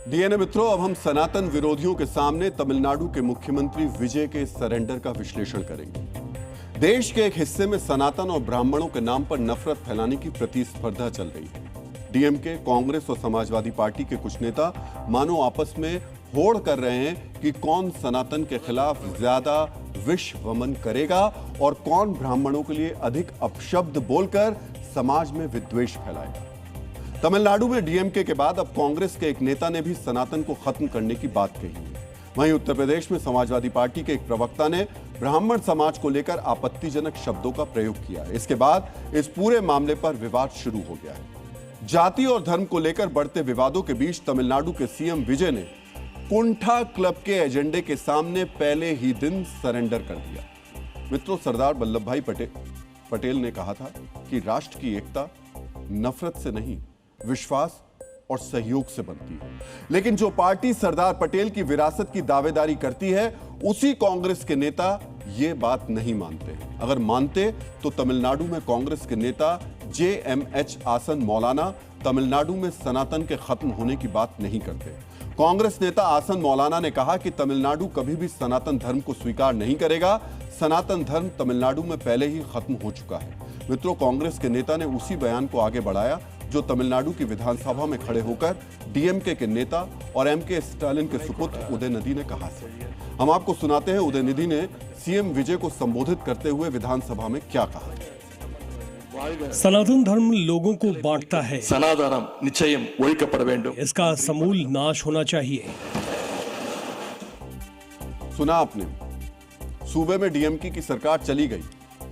DNA मित्रों, अब हम सनातन विरोधियों के सामने तमिलनाडु के मुख्यमंत्री विजय के सरेंडर का विश्लेषण करेंगे। देश के एक हिस्से में सनातन और ब्राह्मणों के नाम पर नफरत फैलाने की प्रतिस्पर्धा चल रही है। डीएमके, कांग्रेस और समाजवादी पार्टी के कुछ नेता मानो आपस में होड़ कर रहे हैं कि कौन सनातन के खिलाफ ज्यादा विष वमन करेगा और कौन ब्राह्मणों के लिए अधिक अपशब्द बोलकर समाज में विद्वेष फैलाएगा। तमिलनाडु में डीएमके के बाद अब कांग्रेस के एक नेता ने भी सनातन को खत्म करने की बात कही है। वहीं उत्तर प्रदेश में समाजवादी पार्टी के एक प्रवक्ता ने ब्राह्मण समाज को लेकर आपत्तिजनक शब्दों का प्रयोग किया। इसके बाद इस पूरे मामले पर विवाद शुरू हो गया है। जाति और धर्म को लेकर बढ़ते विवादों के बीच तमिलनाडु के सीएम विजय ने कुंठा क्लब के एजेंडे के सामने पहले ही दिन सरेंडर कर दिया। मित्रों, सरदार वल्लभ भाई पटेल ने कहा था कि राष्ट्र की एकता नफरत से नहीं, विश्वास और सहयोग से बनती है। लेकिन जो पार्टी सरदार पटेल की विरासत की दावेदारी करती है, उसी कांग्रेस के नेता ये बात नहीं मानते हैं। अगर मानते तो तमिलनाडु में कांग्रेस के नेता JMH आसन मौलाना तमिलनाडु में सनातन के खत्म होने की बात नहीं करते। कांग्रेस नेता आसन मौलाना ने कहा कि तमिलनाडु कभी भी सनातन धर्म को स्वीकार नहीं करेगा। सनातन धर्म तमिलनाडु में पहले ही खत्म हो चुका है। मित्रों, कांग्रेस के नेता ने उसी बयान को आगे बढ़ाया जो तमिलनाडु की विधानसभा में खड़े होकर डीएमके के नेता और एमके स्टालिन के सुपुत्र उदयनिधि ने कहा था। हम आपको सुनाते हैं उदयनिधि ने सीएम विजय को संबोधित करते हुए विधानसभा में क्या कहा। सनातन धर्म लोगों को बांटता है। सनातनम निश्चयम ओळिकप्पड वेंडुम। इसका समूल नाश होना चाहिए। सुना आपने, सूबे में डीएमके की सरकार चली गई,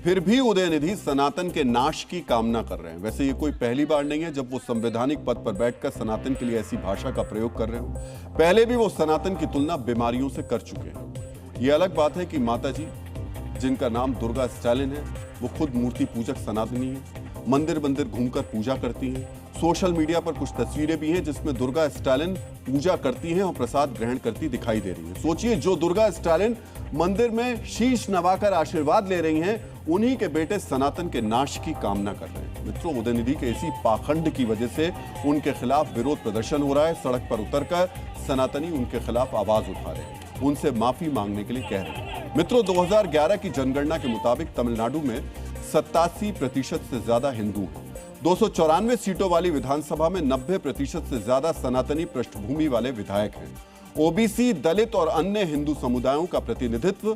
फिर भी उदयनिधि सनातन के नाश की कामना कर रहे हैं। वैसे ये कोई पहली बार नहीं है जब वो संवैधानिक पद पर बैठकर सनातन के लिए ऐसी भाषा का प्रयोग कर रहे हो। पहले भी वो सनातन की तुलना बीमारियों से कर चुके हैं। ये अलग बात है कि माताजी, जिनका नाम दुर्गा स्टालिन है, वो खुद मूर्ति पूजक सनातनी है, मंदिर मंदिर घूमकर पूजा करती हैं। सोशल मीडिया पर कुछ तस्वीरें भी हैं जिसमें दुर्गा स्टालिन पूजा करती हैं और प्रसाद ग्रहण करती दिखाई दे रही हैं। सोचिए, जो दुर्गा स्टालिन मंदिर में शीश नवाकर आशीर्वाद ले रही हैं, उन्हीं के बेटे सनातन के नाश की कामना कर रहे हैं। मित्रों, उदयनिधि के इसी पाखंड की वजह से उनके खिलाफ विरोध प्रदर्शन हो रहा है। सड़क पर उतरकर सनातनी उनके खिलाफ आवाज उठा रहे हैं, उनसे माफी मांगने के लिए कह रहे हैं। मित्रों, 2011 की जनगणना के मुताबिक तमिलनाडु में 87% से ज्यादा हिंदू हैं। 294 सीटों वाली विधानसभा में 90% से ज्यादा सनातनी पृष्ठभूमि वाले विधायक हैं। ओबीसी, दलित और अन्य हिंदू समुदायों का प्रतिनिधित्व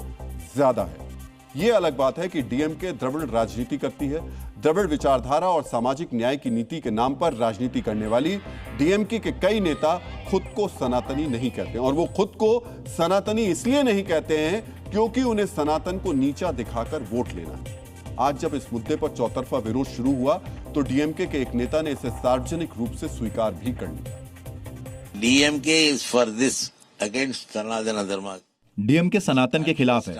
ज्यादा है। यह अलग बात है कि डीएमके द्रविड़ राजनीति करती है। द्रविड़ विचारधारा और सामाजिक न्याय की नीति के नाम पर राजनीति करने वाली डीएमके के कई नेता खुद को सनातनी नहीं कहते, और वो खुद को सनातनी इसलिए नहीं कहते हैं क्योंकि उन्हें सनातन को नीचा दिखाकर वोट लेना है। आज जब इस मुद्दे पर चौतरफा विरोध शुरू हुआ तो डीएमके के एक नेता ने इसे सार्वजनिक रूप से स्वीकार भी कर लिया। DMK is for this against Sanatan Dharma. DMK सनातन के खिलाफ है।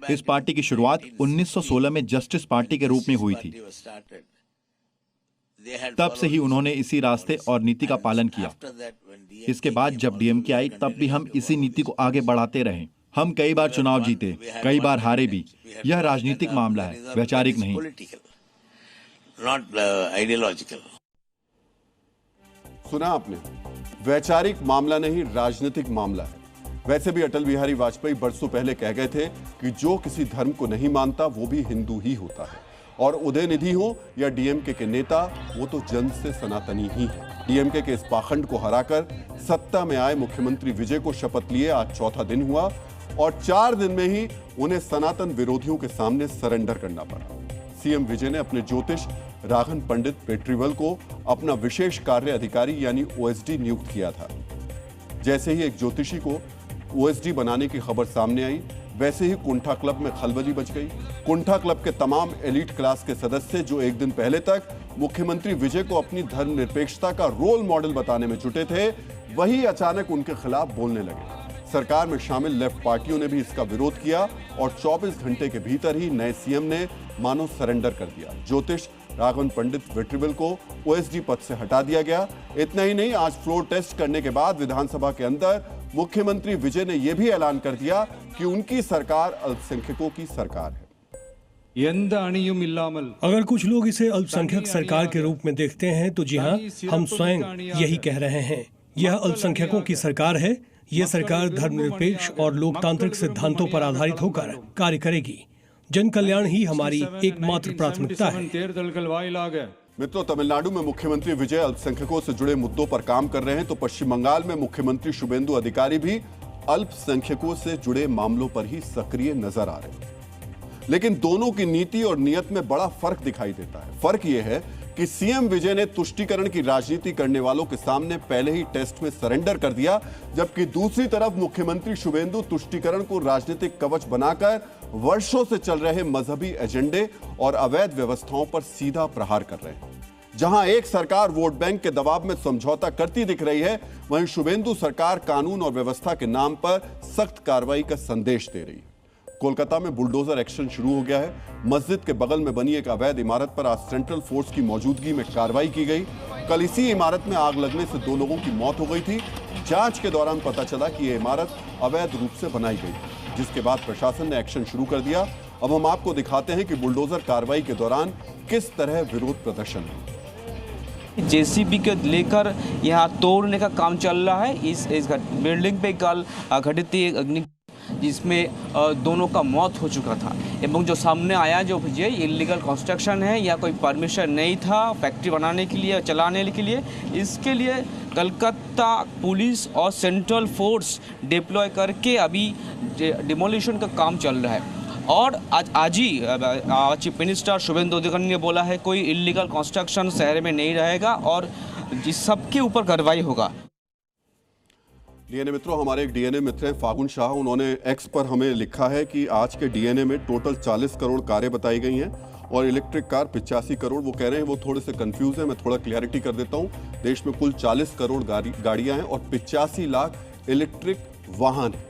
इस पार्टी की शुरुआत 1916 में जस्टिस पार्टी के रूप में हुई थी। तब से ही उन्होंने इसी रास्ते और नीति का पालन किया। इसके बाद जब डीएमके आई, तब भी हम इसी नीति को आगे बढ़ाते रहे। हम कई बार चुनाव जीते, कई बार हारे भी। यह राजनीतिक मामला है, वैचारिक नहीं। सुना आपने, वैचारिक मामला नहीं, राजनीतिक मामला है। वैसे भी अटल बिहारी वाजपेयी बरसों पहले कह गए थे कि जो किसी धर्म को नहीं मानता वो भी हिंदू ही होता है। और उदयनिधि हो या डीएमके के नेता, वो तो जन्म से सनातनी ही है। डीएमके के इस पाखंड को हराकर सत्ता में आए मुख्यमंत्री विजय को शपथ लिए आज चौथा दिन हुआ और 4 दिन में ही उन्हें सनातन विरोधियों के सामने सरेंडर करना पड़ा। सीएम विजय ने अपने ज्योतिष राघन पंडित वेट्रीवल को अपना विशेष कार्य अधिकारी यानी ओएसडी नियुक्त किया था। जैसे ही एक ज्योतिषी को ओएसडी बनाने की खबर सामने आई, वैसे ही कुंठा क्लब में खलबली मच गई। कुंठा क्लब के तमाम एलीट क्लास के सदस्य जो एक दिन पहले तक मुख्यमंत्री विजय को अपनी धर्मनिरपेक्षता का रोल मॉडल बताने में जुटे थे, वही अचानक उनके खिलाफ बोलने लगे। सरकार में शामिल लेफ्ट पार्टियों ने भी इसका विरोध किया और 24 घंटे के भीतर ही नए सीएम ने मानो सरेंडर कर दिया। ज्योतिष राघवन पंडित वेट्रीवल को ओएसडी पद से हटा दिया गया। इतना ही नहीं, आज फ्लोर टेस्ट करने के बाद विधानसभा के अंदर मुख्यमंत्री विजय ने यह भी ऐलान कर दिया कि उनकी सरकार अल्पसंख्यकों की सरकार है। எந்த அணியும் இல்லாமல் अगर कुछ लोग इसे अल्पसंख्यक सरकार के रूप में देखते हैं तो जी हाँ, हम स्वयं यही कह रहे हैं। यह अल्पसंख्यकों की सरकार है। यह सरकार धर्मनिरपेक्ष और लोकतांत्रिक सिद्धांतों पर आधारित होकर कार्य करेगी। जन कल्याण ही हमारी एकमात्र प्राथमिकता है। தேர்தல்கள் வாயிலாக मित्रों, तमिलनाडु में मुख्यमंत्री विजय अल्पसंख्यकों से जुड़े मुद्दों पर काम कर रहे हैं तो पश्चिम बंगाल में मुख्यमंत्री शुभेंदु अधिकारी भी अल्पसंख्यकों से जुड़े मामलों पर ही सक्रिय नजर आ रहे हैं। लेकिन दोनों की नीति और नियत में बड़ा फर्क दिखाई देता है। फर्क यह है कि सीएम विजय ने तुष्टीकरण की राजनीति करने वालों के सामने पहले ही टेस्ट में सरेंडर कर दिया, जबकि दूसरी तरफ मुख्यमंत्री शुभेंदु तुष्टीकरण को राजनीतिक कवच बनाकर वर्षों से चल रहे मजहबी एजेंडे और अवैध व्यवस्थाओं पर सीधा प्रहार कर रहे हैं। जहां एक सरकार वोट बैंक के दबाव में समझौता करती दिख रही है, वहीं शुभेंदु सरकार कानून और व्यवस्था के नाम पर सख्त कार्रवाई का संदेश दे रही है। कोलकाता में बुलडोजर एक्शन शुरू हो गया है। मस्जिद के बगल में बनी एक अवैध इमारत पर आज सेंट्रल फोर्स की मौजूदगी में कार्रवाई की गई। कल इसी इमारत में आग लगने से 2 लोगों की मौत हो गई थी। जांच के दौरान पता चला कि यह इमारत अवैध रूप से बनाई गई, जिसके बाद प्रशासन ने एक्शन शुरू कर दिया। अब हम आपको दिखाते हैं कि बुलडोजर कार्रवाई के दौरान किस तरह विरोध प्रदर्शन हुआ। जेसीबी के लेकर यहाँ तोड़ने का काम चल रहा है। इस बिल्डिंग पे कल घटित अग्नि जिसमें दोनों का मौत हो चुका था एवं जो सामने आया जो ये इलीगल कंस्ट्रक्शन है या कोई परमिशन नहीं था फैक्ट्री बनाने के लिए चलाने के लिए, इसके लिए कलकत्ता पुलिस और सेंट्रल फोर्स डिप्लॉय करके अभी डिमोलिशन का काम चल रहा है। और आज ही चीफ मिनिस्टर शुभेंदु अधिकारी ने बोला है कोई इलीगल कंस्ट्रक्शन शहर में नहीं रहेगा और जिस सबके ऊपर कार्रवाई होगा। डीएनए मित्रों, हमारे एक डीएनए मित्र हैं फागुन शाह, उन्होंने एक्स पर हमें लिखा है कि आज के डीएनए में टोटल 40 करोड़ कारें बताई गई हैं और इलेक्ट्रिक कार 85 करोड़। वो कह रहे हैं वो थोड़े से कंफ्यूज है, मैं थोड़ा क्लैरिटी कर देता हूं। देश में कुल 40 करोड़ गाड़ियां हैं और 85 लाख इलेक्ट्रिक वाहन हैं।